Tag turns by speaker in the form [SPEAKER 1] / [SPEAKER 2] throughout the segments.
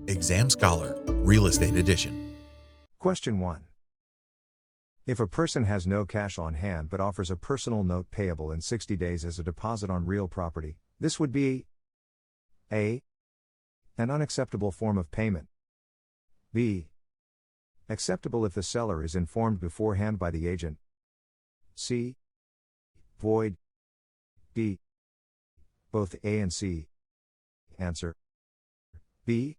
[SPEAKER 1] Exam Scholar, Real Estate Edition.
[SPEAKER 2] Question 1. If a person has no cash on hand but offers a personal note payable in 60 days as a deposit on real property, this would be A. An unacceptable form of payment. B. Acceptable if the seller is informed beforehand by the agent. C. Void. D. Both A and C. Answer. B.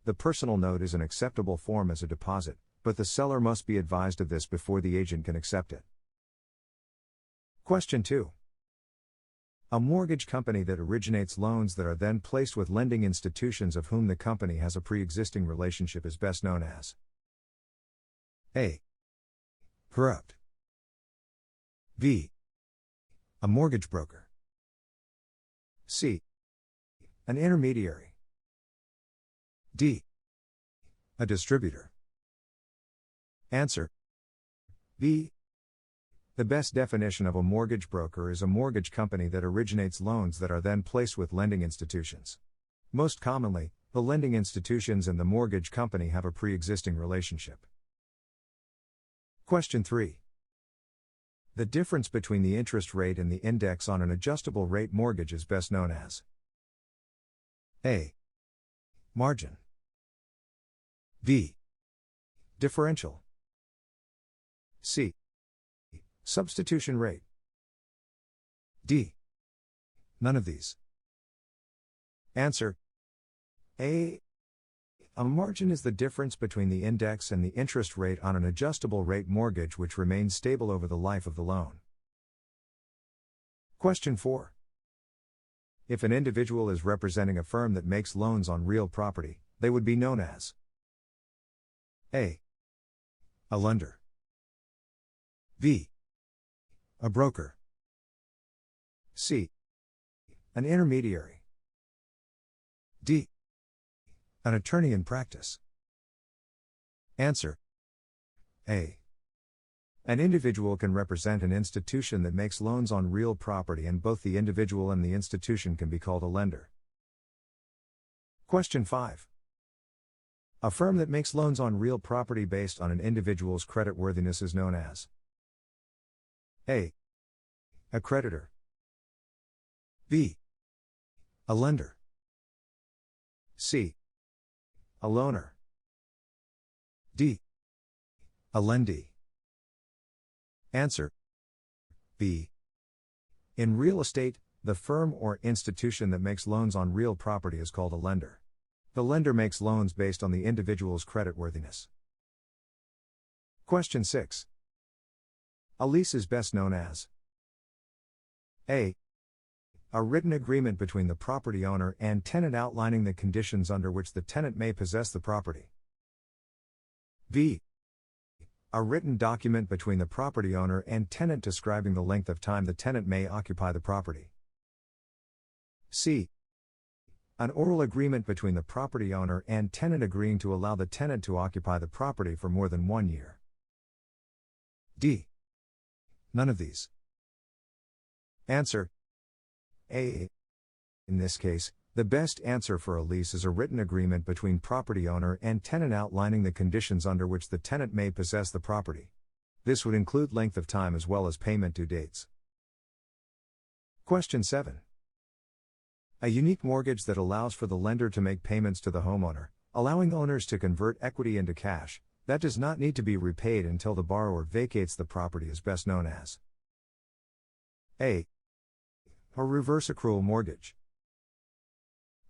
[SPEAKER 2] The personal note is an acceptable form as a deposit, but the seller must be advised of this before the agent can accept it. Question 2. A mortgage company that originates loans that are then placed with lending institutions of whom the company has a pre-existing relationship is best known as A. Corrupt. B. A mortgage broker. C. An intermediary. D. A distributor. Answer. B. The best definition of a mortgage broker is a mortgage company that originates loans that are then placed with lending institutions. Most commonly, the lending institutions and the mortgage company have a pre-existing relationship. Question 3. The difference between the interest rate and the index on an adjustable rate mortgage is best known as A. Margin. B. Differential. C. Substitution rate. D. None of these. Answer. A. A margin is the difference between the index and the interest rate on an adjustable rate mortgage which remains stable over the life of the loan. Question 4. If an individual is representing a firm that makes loans on real property, they would be known as A. A lender. B. A broker. C. An intermediary. D. An attorney in practice. Answer. A. An individual can represent an institution that makes loans on real property, and both the individual and the institution can be called a lender. Question 5. A firm that makes loans on real property based on an individual's creditworthiness is known as A. A creditor. B. A lender. C. A loaner. D. A lendee. Answer. B. In real estate, the firm or institution that makes loans on real property is called a lender. The lender makes loans based on the individual's creditworthiness. Question 6. A lease is best known as A. A written agreement between the property owner and tenant outlining the conditions under which the tenant may possess the property. B. A written document between the property owner and tenant describing the length of time the tenant may occupy the property. C. An oral agreement between the property owner and tenant agreeing to allow the tenant to occupy the property for more than 1 year. D. None of these. Answer. A. In this case, the best answer for a lease is a written agreement between property owner and tenant outlining the conditions under which the tenant may possess the property. This would include length of time as well as payment due dates. Question 7. A unique mortgage that allows for the lender to make payments to the homeowner, allowing owners to convert equity into cash, that does not need to be repaid until the borrower vacates the property is best known as A. A reverse accrual mortgage.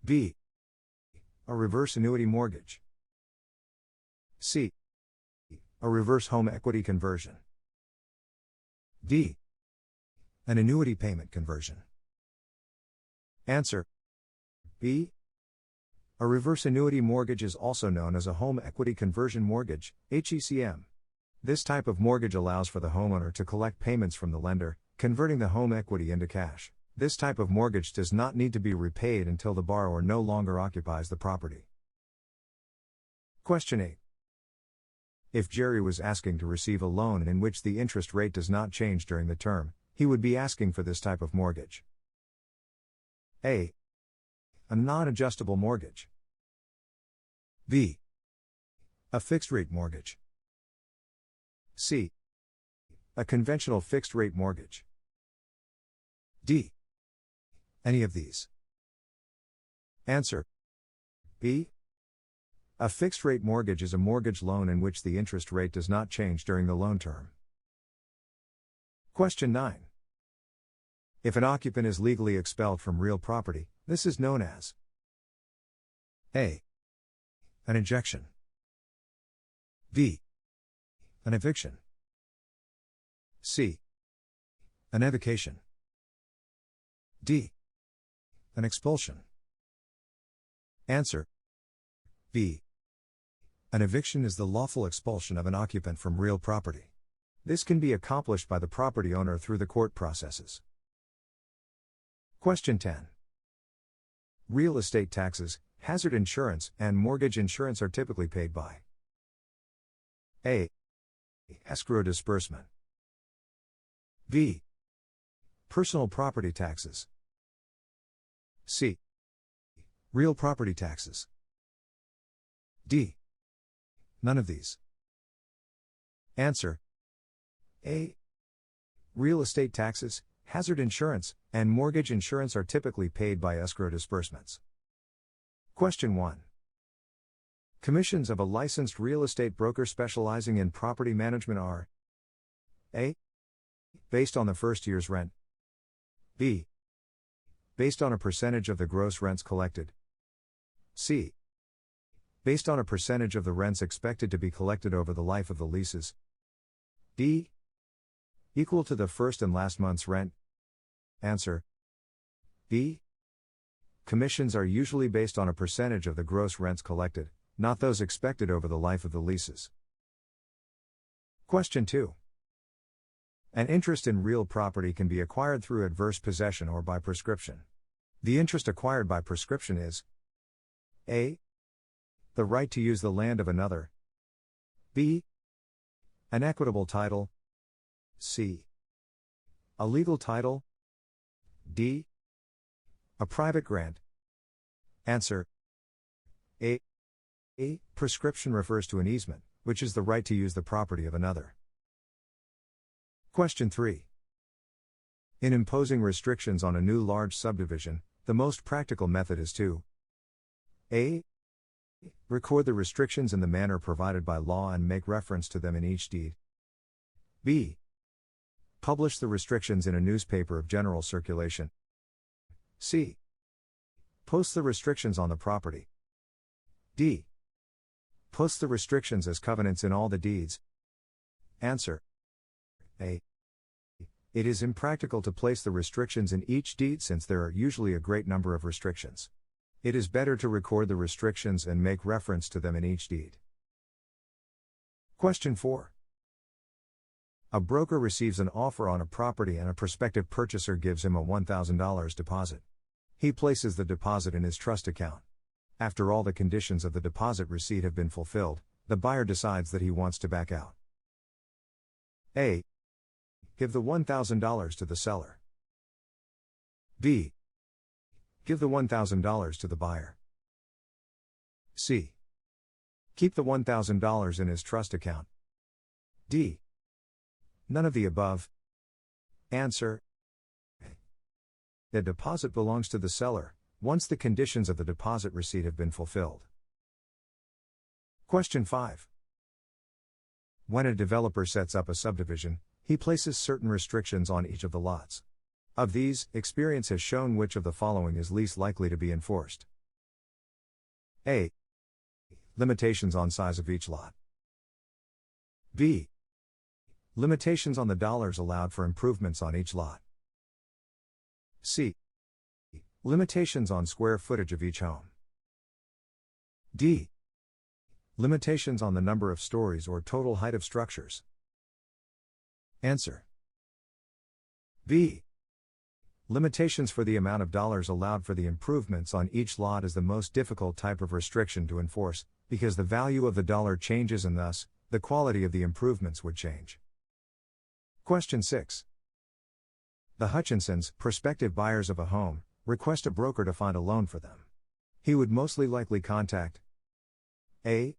[SPEAKER 2] B. A reverse annuity mortgage. C. A reverse home equity conversion. D. An annuity payment conversion. Answer. B. A reverse annuity mortgage is also known as a home equity conversion mortgage, HECM. This type of mortgage allows for the homeowner to collect payments from the lender, converting the home equity into cash. This type of mortgage does not need to be repaid until the borrower no longer occupies the property. Question 8. If Jerry was asking to receive a loan in which the interest rate does not change during the term, he would be asking for this type of mortgage. A. A non-adjustable mortgage. B. A fixed-rate mortgage. C. A conventional fixed-rate mortgage. D. Any of these. Answer. B. A fixed-rate mortgage is a mortgage loan in which the interest rate does not change during the loan term. Question 9. If an occupant is legally expelled from real property, this is known as A. An ejection. B. An eviction. C. An evocation. D. An expulsion. Answer. B. An eviction is the lawful expulsion of an occupant from real property. This can be accomplished by the property owner through the court processes. Question 10. Real estate taxes, hazard insurance, and mortgage insurance are typically paid by A. Escrow disbursement. B. Personal property taxes. C. Real property taxes. D. None of these. Answer. A. Real estate taxes, hazard insurance, and mortgage insurance are typically paid by escrow disbursements. Question 1. Commissions of a licensed real estate broker specializing in property management are A. Based on the first year's rent. B. Based on a percentage of the gross rents collected. C. Based on a percentage of the rents expected to be collected over the life of the leases. D. Equal to the first and last month's rent. Answer. B. Commissions are usually based on a percentage of the gross rents collected, not those expected over the life of the leases. Question 2. An interest in real property can be acquired through adverse possession or by prescription. The interest acquired by prescription is A. The right to use the land of another. B. An equitable title. C. A legal title. D. A private grant. Answer. A. Prescription refers to an easement, which is the right to use the property of another. Question 3. In imposing restrictions on a new large subdivision, the most practical method is to A. Record the restrictions in the manner provided by law and make reference to them in each deed. B. Publish the restrictions in a newspaper of general circulation. C. Post the restrictions on the property. D. Post the restrictions as covenants in all the deeds. Answer. A. It is impractical to place the restrictions in each deed since there are usually a great number of restrictions. It is better to record the restrictions and make reference to them in each deed. Question 4. A broker receives an offer on a property and a prospective purchaser gives him a $1,000 deposit. He places the deposit in his trust account. After all the conditions of the deposit receipt have been fulfilled, the buyer decides that he wants to back out. A. Give the $1,000 to the seller. B. Give the $1,000 to the buyer. C. Keep the $1,000 in his trust account. D. None of the above. Answer. The deposit belongs to the seller, once the conditions of the deposit receipt have been fulfilled. Question 5. When a developer sets up a subdivision, he places certain restrictions on each of the lots. Of these, experience has shown which of the following is least likely to be enforced. A. Limitations on size of each lot. B. Limitations on the dollars allowed for improvements on each lot. C. Limitations on square footage of each home. D. Limitations on the number of stories or total height of structures. Answer. B. Limitations for the amount of dollars allowed for the improvements on each lot is the most difficult type of restriction to enforce, because the value of the dollar changes and thus, the quality of the improvements would change. Question 6. The Hutchinsons, prospective buyers of a home, request a broker to find a loan for them. He would mostly likely contact A.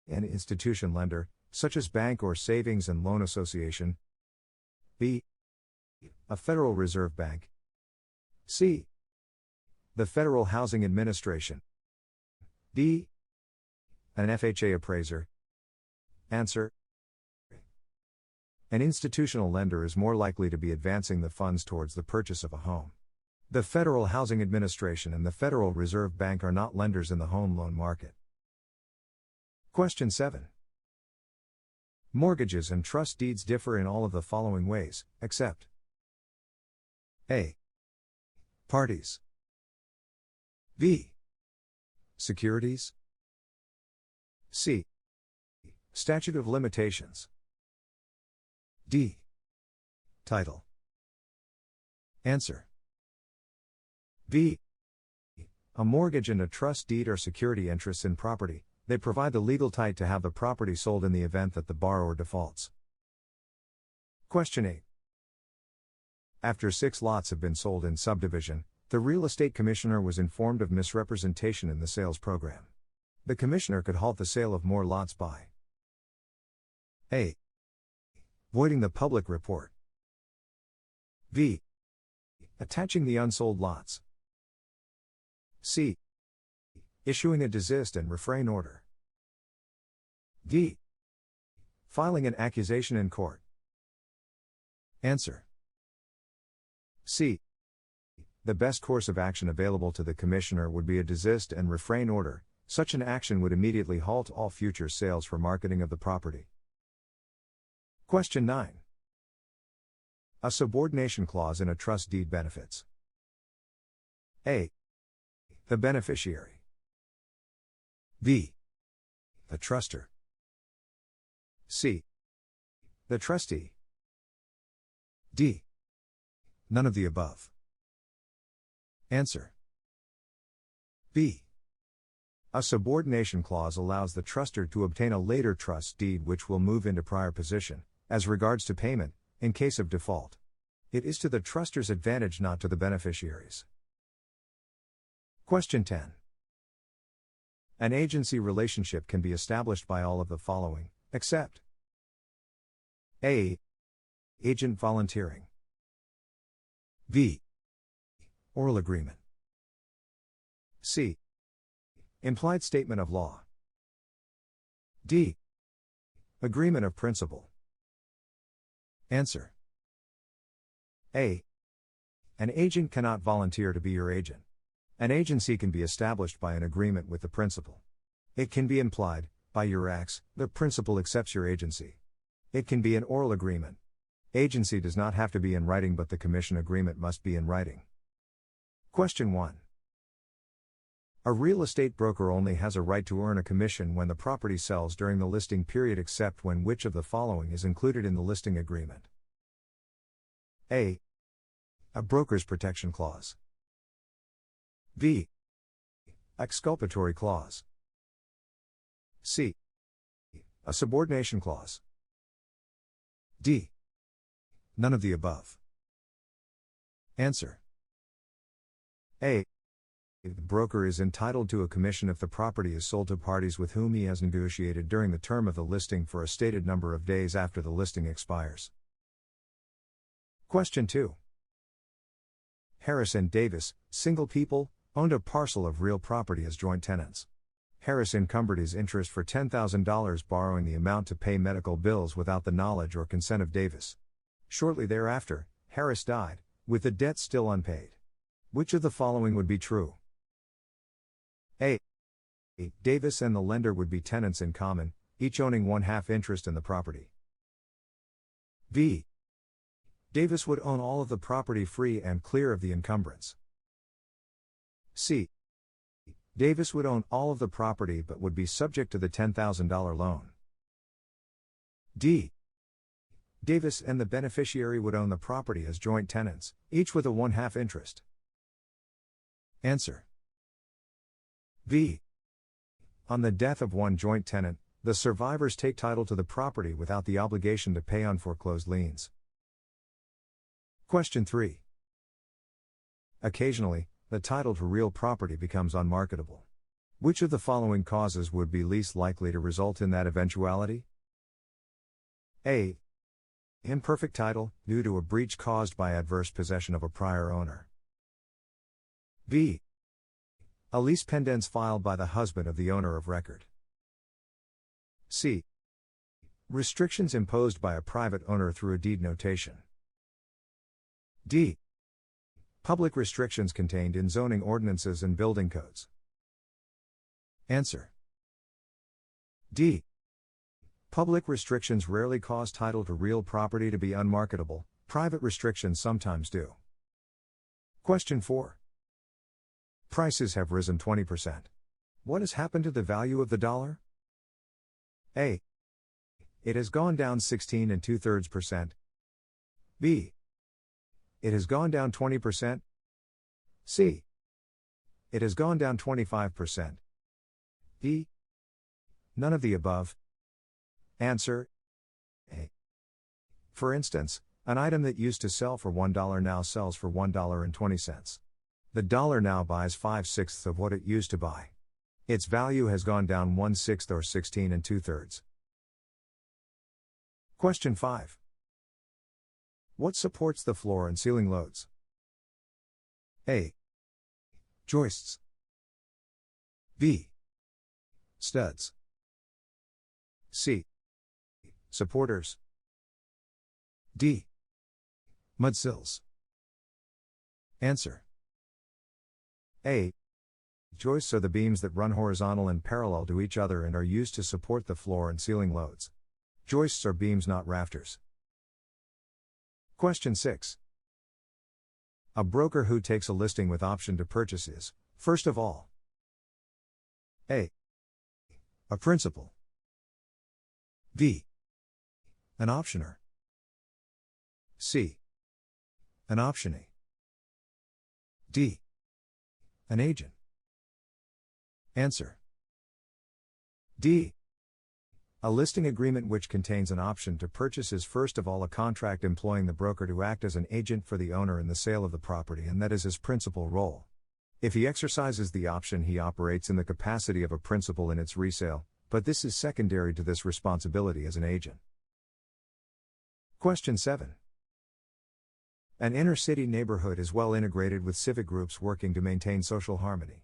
[SPEAKER 2] An institution lender, such as bank or savings and loan association. B. A Federal Reserve Bank. C. The Federal Housing Administration. D. An FHA appraiser. Answer. An institutional lender is more likely to be advancing the funds towards the purchase of a home. The Federal Housing Administration and the Federal Reserve Bank are not lenders in the home loan market. Question 7. Mortgages and trust deeds differ in all of the following ways, except A. Parties. B. Securities. C. Statute of limitations. D. Title. Answer. B. A mortgage and a trust deed are security interests in property. They provide the legal title to have the property sold in the event that the borrower defaults. Question 8. After 6 lots have been sold in subdivision, the real estate commissioner was informed of misrepresentation in the sales program. The commissioner could halt the sale of more lots by A. Voiding the public report. B. Attaching the unsold lots. C. Issuing a desist and refrain order. D. Filing an accusation in court. Answer. C. The best course of action available to the commissioner would be a desist and refrain order. Such an action would immediately halt all future sales for marketing of the property. Question 9. A subordination clause in a trust deed benefits A. The beneficiary. B. The trustor. C. The trustee. D. None of the above. Answer. B. A subordination clause allows the trustor to obtain a later trust deed which will move into prior position, as regards to payment, in case of default. It is to the trustor's advantage, not to the beneficiaries. Question 10. An agency relationship can be established by all of the following, except A. Agent volunteering. B. Oral agreement. C. Implied statement of law. D. Agreement of principle. Answer. A. An agent cannot volunteer to be your agent. An agency can be established by an agreement with the principal. It can be implied, by your acts, the principal accepts your agency. It can be an oral agreement. Agency does not have to be in writing, but the commission agreement must be in writing. Question 1. A real estate broker only has a right to earn a commission when the property sells during the listing period, except when which of the following is included in the listing agreement? A. A broker's protection clause. B. Exculpatory clause. C. A subordination clause. D. None of the above. Answer. A. The broker is entitled to a commission if the property is sold to parties with whom he has negotiated during the term of the listing for a stated number of days after the listing expires. Question 2. Harris and Davis, single people, owned a parcel of real property as joint tenants. Harris encumbered his interest for $10,000, borrowing the amount to pay medical bills without the knowledge or consent of Davis. Shortly thereafter, Harris died, with the debt still unpaid. Which of the following would be true? A. Davis and the lender would be tenants in common, each owning 1/2 interest in the property. B. Davis would own all of the property free and clear of the encumbrance. C. Davis would own all of the property but would be subject to the $10,000 loan. D. Davis and the beneficiary would own the property as joint tenants, each with a 1/2 interest. Answer. B. On the death of one joint tenant, the survivors take title to the property without the obligation to pay on foreclosed liens. Question 3. Occasionally, the title to real property becomes unmarketable. Which of the following causes would be least likely to result in that eventuality? A. Imperfect title, due to a breach caused by adverse possession of a prior owner. B. A lease pendens filed by the husband of the owner of record. C. Restrictions imposed by a private owner through a deed notation. D. Public restrictions contained in zoning ordinances and building codes. Answer. D. Public restrictions rarely cause title to real property to be unmarketable, private restrictions sometimes do. Question 4. Prices have risen 20%. What has happened to the value of the dollar? A. It has gone down 16 2/3%. B. It has gone down 20%. C. It has gone down 25%. D. None of the above. Answer. A. For instance, an item that used to sell for $1 now sells for $1.20. The dollar now buys 5/6 of what it used to buy. Its value has gone down 1/6 or 16 2/3. Question 5. What supports the floor and ceiling loads? A. Joists. B. Studs. C. Supporters. D. Mudsills. Answer. A. Joists are the beams that run horizontal and parallel to each other and are used to support the floor and ceiling loads. Joists are beams, not rafters. Question 6. A broker who takes a listing with option to purchase is, first of all, A. A principal. B. An optioner. C. An optionee. D. An agent. Answer. D. A listing agreement which contains an option to purchase is first of all a contract employing the broker to act as an agent for the owner in the sale of the property, and that is his principal role. If he exercises the option, he operates in the capacity of a principal in its resale, but this is secondary to this responsibility as an agent. Question 7. An inner-city neighborhood is well integrated with civic groups working to maintain social harmony.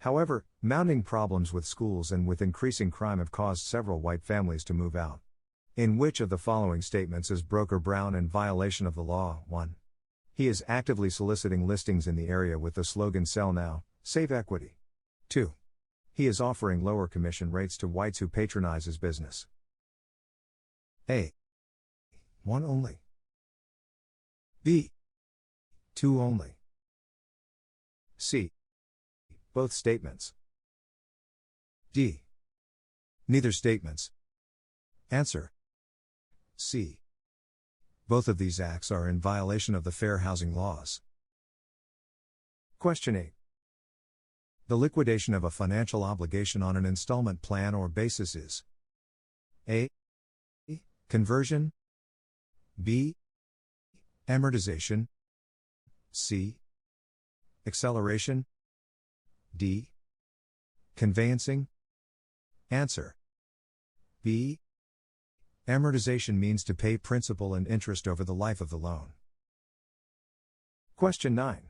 [SPEAKER 2] However, mounting problems with schools and with increasing crime have caused several white families to move out. In which of the following statements is broker Brown in violation of the law? 1. He is actively soliciting listings in the area with the slogan "Sell Now, Save Equity." 2. He is offering lower commission rates to whites who patronize his business. A. 1 only. B. 2 only. C. Both statements. D. Neither statements. Answer. C. Both of these acts are in violation of the fair housing laws. Question 8. The liquidation of a financial obligation on an installment plan or basis is A. Conversion. B. Amortization. C. Acceleration. D. Conveyancing. Answer. B. Amortization means to pay principal and interest over the life of the loan. Question 9.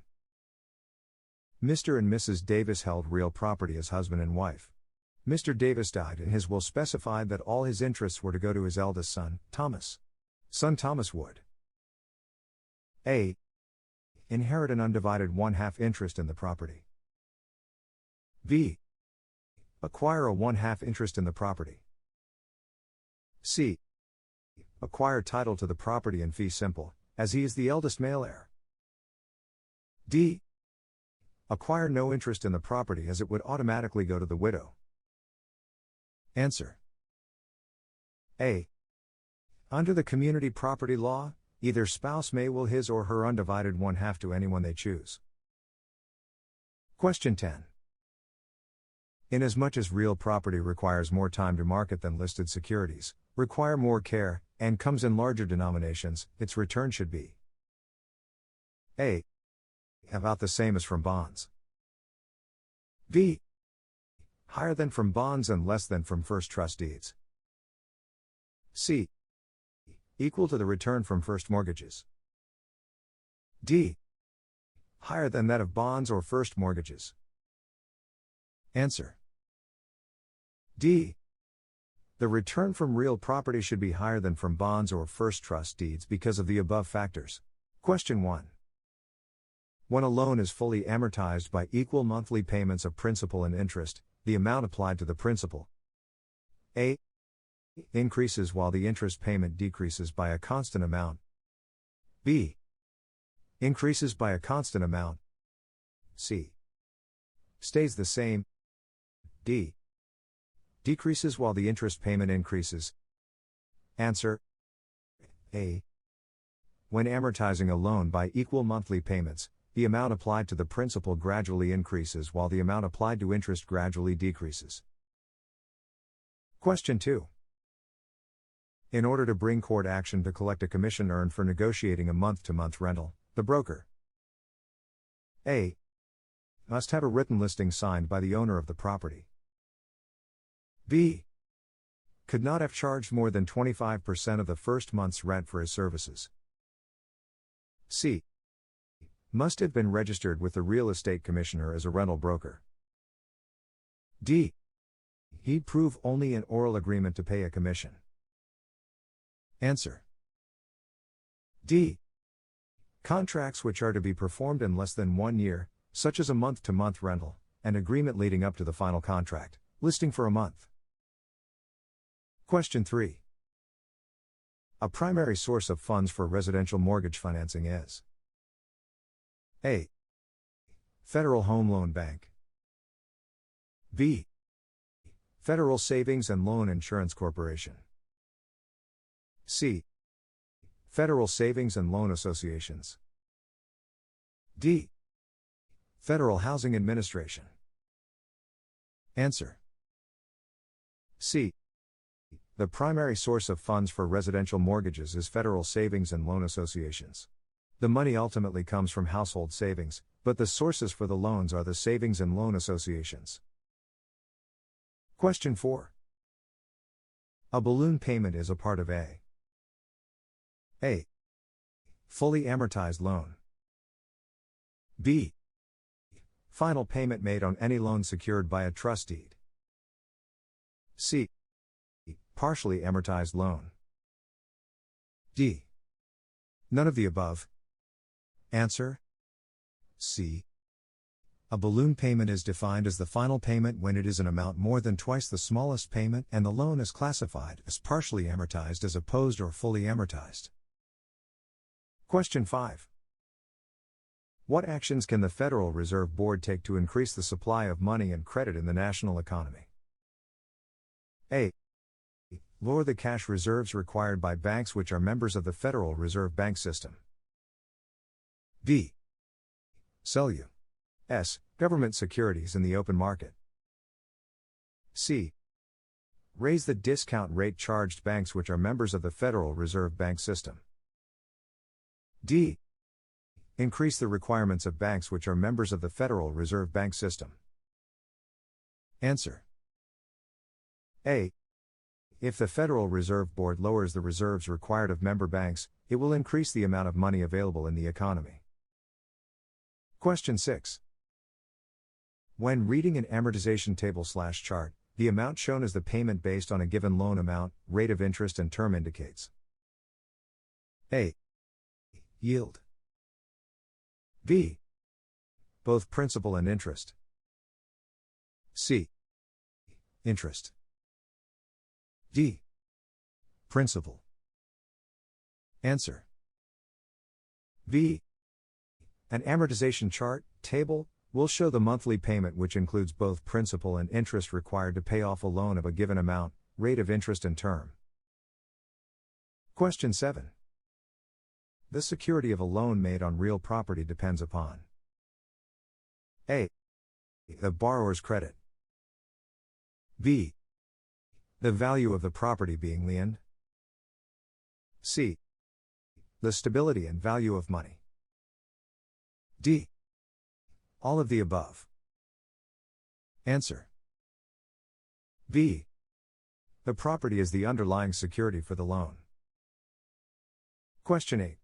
[SPEAKER 2] Mr. and Mrs. Davis held real property as husband and wife. Mr. Davis died and his will specified that all his interests were to go to his eldest son, Thomas. Son Thomas would A. Inherit an undivided 1/2 interest in the property. B. Acquire a 1/2 interest in the property. C. Acquire title to the property in fee simple, as he is the eldest male heir. D. Acquire no interest in the property as it would automatically go to the widow. Answer. A. Under the community property law, either spouse may will his or her undivided 1/2 to anyone they choose. Question 10. Inasmuch as real property requires more time to market than listed securities, require more care, and comes in larger denominations, its return should be A. About the same as from bonds. B. Higher than from bonds and less than from first trust deeds. C. Equal to the return from first mortgages. D. Higher than that of bonds or first mortgages. Answer. D. The return from real property should be higher than from bonds or first trust deeds because of the above factors. Question 1. When a loan is fully amortized by equal monthly payments of principal and interest, the amount applied to the principal A. Increases while the interest payment decreases by a constant amount. B. Increases by a constant amount. C. Stays the same. D. Decreases while the interest payment increases. Answer. A. When amortizing a loan by equal monthly payments, the amount applied to the principal gradually increases while the amount applied to interest gradually decreases. Question 2. In order to bring court action to collect a commission earned for negotiating a month-to-month rental, the broker A. Must have a written listing signed by the owner of the property. B. Could not have charged more than 25% of the first month's rent for his services. C. Must have been registered with the real estate commissioner as a rental broker. D. He'd prove only an oral agreement to pay a commission. Answer. D. Contracts which are to be performed in less than 1 year, such as a month-to-month rental, and agreement leading up to the final contract, listing for a month. Question 3. A primary source of funds for residential mortgage financing is A. Federal Home Loan Bank. B. Federal Savings and Loan Insurance Corporation. C. Federal Savings and Loan Associations. D. Federal Housing Administration. Answer. C. The primary source of funds for residential mortgages is federal savings and loan associations. The money ultimately comes from household savings, but the sources for the loans are the savings and loan associations. Question 4. A balloon payment is a part of A. Fully amortized loan. B. Final payment made on any loan secured by a trust deed. C. Partially amortized loan. D. None of the above. Answer. C. A balloon payment is defined as the final payment when it is an amount more than twice the smallest payment and the loan is classified as partially amortized as opposed or fully amortized. Question 5. What actions can the Federal Reserve Board take to increase the supply of money and credit in the national economy? A. Lower the cash reserves required by banks which are members of the Federal Reserve Bank System. B. Sell U.S. government securities in the open market. C. Raise the discount rate charged banks which are members of the Federal Reserve Bank System. D. Increase the requirements of banks which are members of the Federal Reserve Bank System. Answer. A. If the Federal Reserve Board lowers the reserves required of member banks, it will increase the amount of money available in the economy. Question 6. When reading an amortization table/chart, the amount shown as the payment based on a given loan amount, rate of interest and term indicates A. Yield. B. Both principal and interest. C. Interest. D. Principal. Answer. B. An amortization chart, table, will show the monthly payment which includes both principal and interest required to pay off a loan of a given amount, rate of interest and term. Question 7. The security of a loan made on real property depends upon A. The borrower's credit. B. The value of the property being liened. C. The stability and value of money. D. All of the above. Answer. B. The property is the underlying security for the loan. Question 8.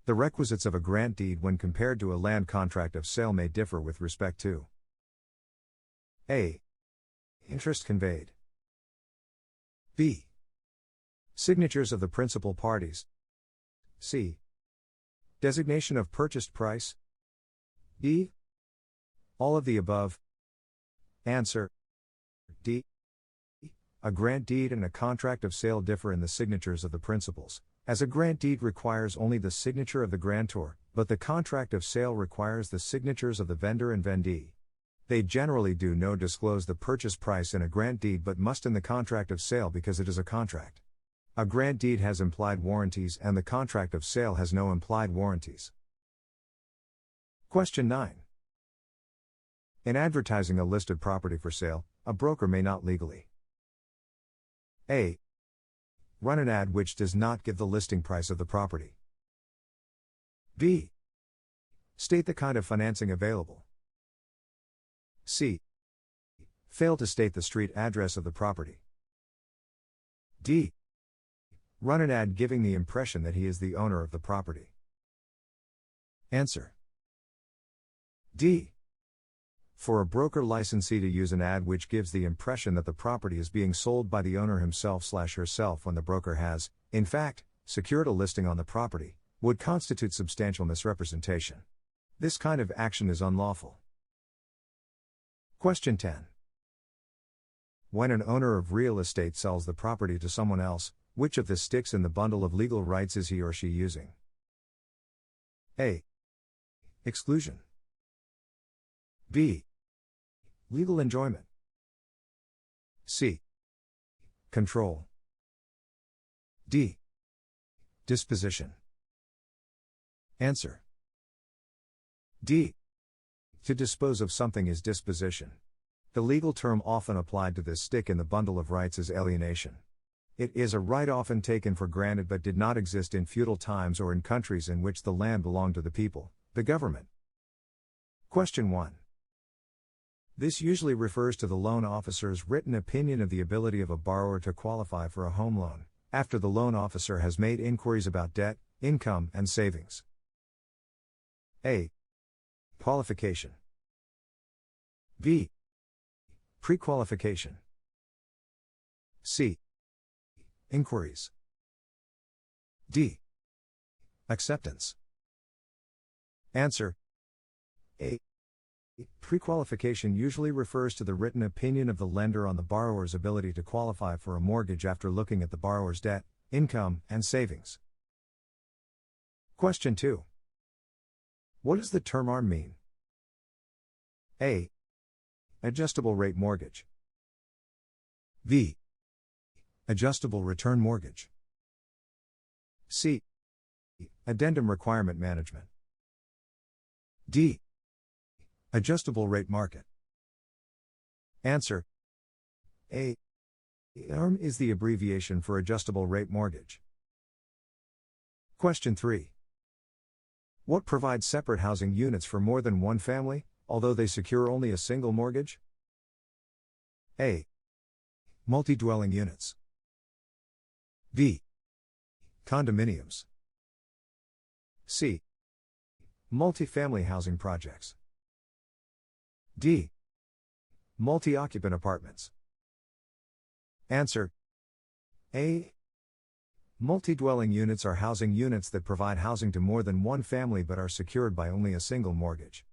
[SPEAKER 2] The requisites of a grant deed when compared to a land contract of sale may differ with respect to A. Interest conveyed. B. Signatures of the principal parties. C. Designation of purchased price. D. All of the above. Answer. D. A grant deed and a contract of sale differ in the signatures of the principals, as a grant deed requires only the signature of the grantor, but the contract of sale requires the signatures of the vendor and vendee. They generally do no disclose the purchase price in a grant deed but must in the contract of sale because it is a contract. A grant deed has implied warranties and the contract of sale has no implied warranties. Question 9. In advertising a listed property for sale, a broker may not legally A. Run an ad which does not give the listing price of the property. B. State the kind of financing available. C. Fail to state the street address of the property. D. Run an ad giving the impression that he is the owner of the property. Answer. D. For a broker licensee to use an ad which gives the impression that the property is being sold by the owner himself/herself when the broker has, in fact, secured a listing on the property, would constitute substantial misrepresentation. This kind of action is unlawful. Question 10. When an owner of real estate sells the property to someone else, which of the sticks in the bundle of legal rights is he or she using? A. Exclusion. B. Legal enjoyment. C. Control. D. Disposition. Answer. D. To dispose of something is disposition. The legal term often applied to this stick in the bundle of rights is alienation. It is a right often taken for granted but did not exist in feudal times or in countries in which the land belonged to the people, the government. Question 1. This usually refers to the loan officer's written opinion of the ability of a borrower to qualify for a home loan, after the loan officer has made inquiries about debt, income, and savings. A. Qualification. B. Pre-qualification. C. Inquiries. D. Acceptance. Answer. A. Pre-qualification usually refers to the written opinion of the lender on the borrower's ability to qualify for a mortgage after looking at the borrower's debt, income, and savings. Question 2. What does the term ARM mean? A. Adjustable rate mortgage. B. Adjustable return mortgage. C. Addendum requirement management. D. Adjustable rate market. Answer. A. ARM is the abbreviation for adjustable rate mortgage. Question 3. What provides separate housing units for more than one family, although they secure only a single mortgage? A. Multi-dwelling units. B. Condominiums. C. Multi-family housing projects. D. Multi-occupant apartments. Answer. A. Multi-dwelling units are housing units that provide housing to more than one family but are secured by only a single mortgage.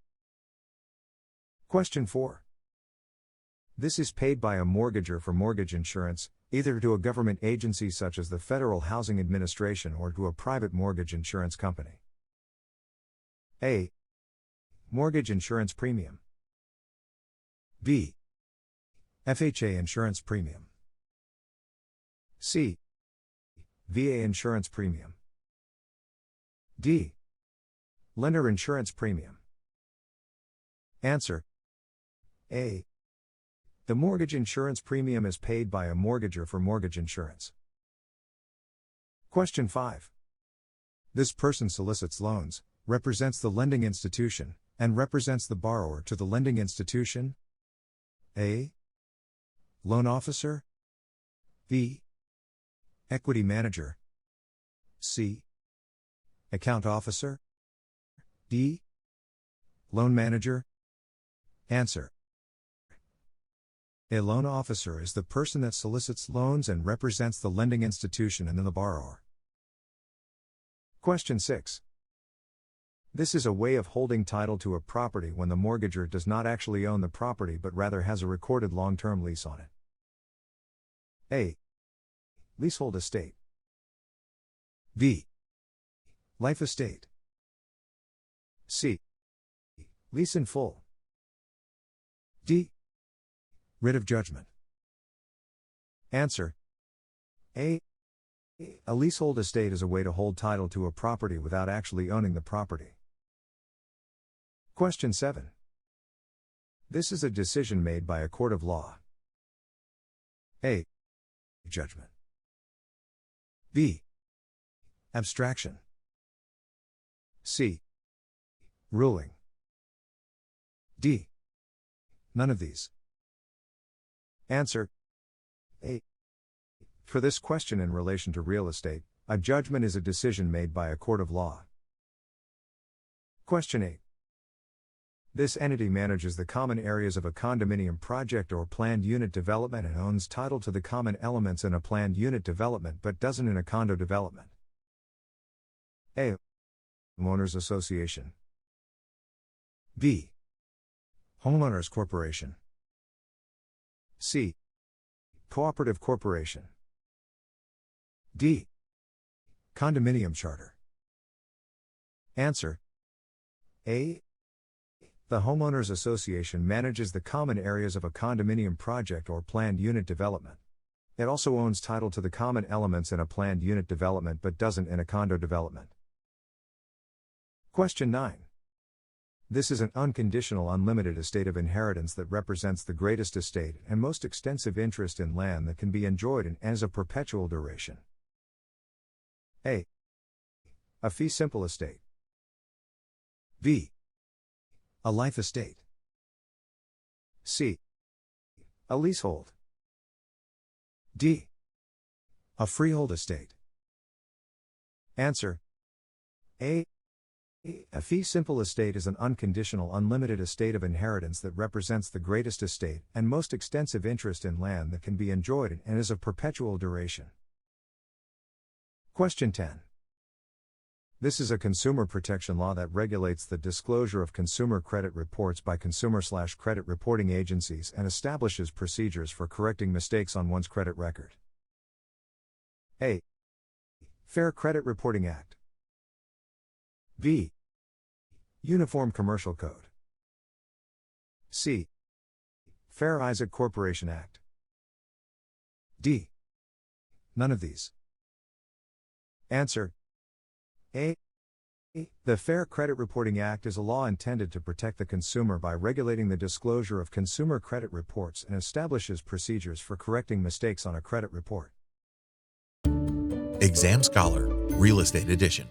[SPEAKER 2] Question 4. This is paid by a mortgager for mortgage insurance, either to a government agency such as the Federal Housing Administration or to a private mortgage insurance company. A. Mortgage insurance premium. B. FHA insurance premium. C. VA insurance premium. D. Lender insurance premium. Answer. A. The mortgage insurance premium is paid by a mortgager for mortgage insurance. Question 5. This person solicits loans, represents the lending institution, and represents the borrower to the lending institution. A. Loan officer. B. Equity manager. C. Account officer. D. Loan manager. Answer. A loan officer is the person that solicits loans and represents the lending institution and then the borrower. Question 6. This is a way of holding title to a property when the mortgagor does not actually own the property but rather has a recorded long-term lease on it. A. Leasehold estate. B. Life estate. C. Lease in full. D. Writ of judgment. Answer. A. A leasehold estate is a way to hold title to a property without actually owning the property. Question 7. This is a decision made by a court of law. A. Judgment. B. Abstraction. C. Ruling. D. None of these. Answer. A. For this question in relation to real estate, a judgment is a decision made by a court of law. Question 8. This entity manages the common areas of a condominium project or planned unit development and owns title to the common elements in a planned unit development but doesn't in a condo development. A. Homeowners Association. B. Homeowners Corporation. C. Cooperative Corporation. D. Condominium Charter. Answer. A. The Homeowners Association manages the common areas of a condominium project or planned unit development. It also owns title to the common elements in a planned unit development but doesn't in a condo development. Question 9. This is an unconditional unlimited estate of inheritance that represents the greatest estate and most extensive interest in land that can be enjoyed and is of perpetual duration. A. A fee simple estate. B. A life estate. C. A leasehold. D. A freehold estate. Answer. A. A fee simple estate is an unconditional unlimited estate of inheritance that represents the greatest estate and most extensive interest in land that can be enjoyed and is of perpetual duration. Question 10. This is a consumer protection law that regulates the disclosure of consumer credit reports by consumer/credit reporting agencies and establishes procedures for correcting mistakes on one's credit record. A. Fair Credit Reporting Act. B. Uniform Commercial Code. C. Fair Isaac Corporation Act. D. None of these. Answer. A. The Fair Credit Reporting Act is a law intended to protect the consumer by regulating the disclosure of consumer credit reports and establishes procedures for correcting mistakes on a credit report.
[SPEAKER 1] Exam Scholar, Real Estate Edition.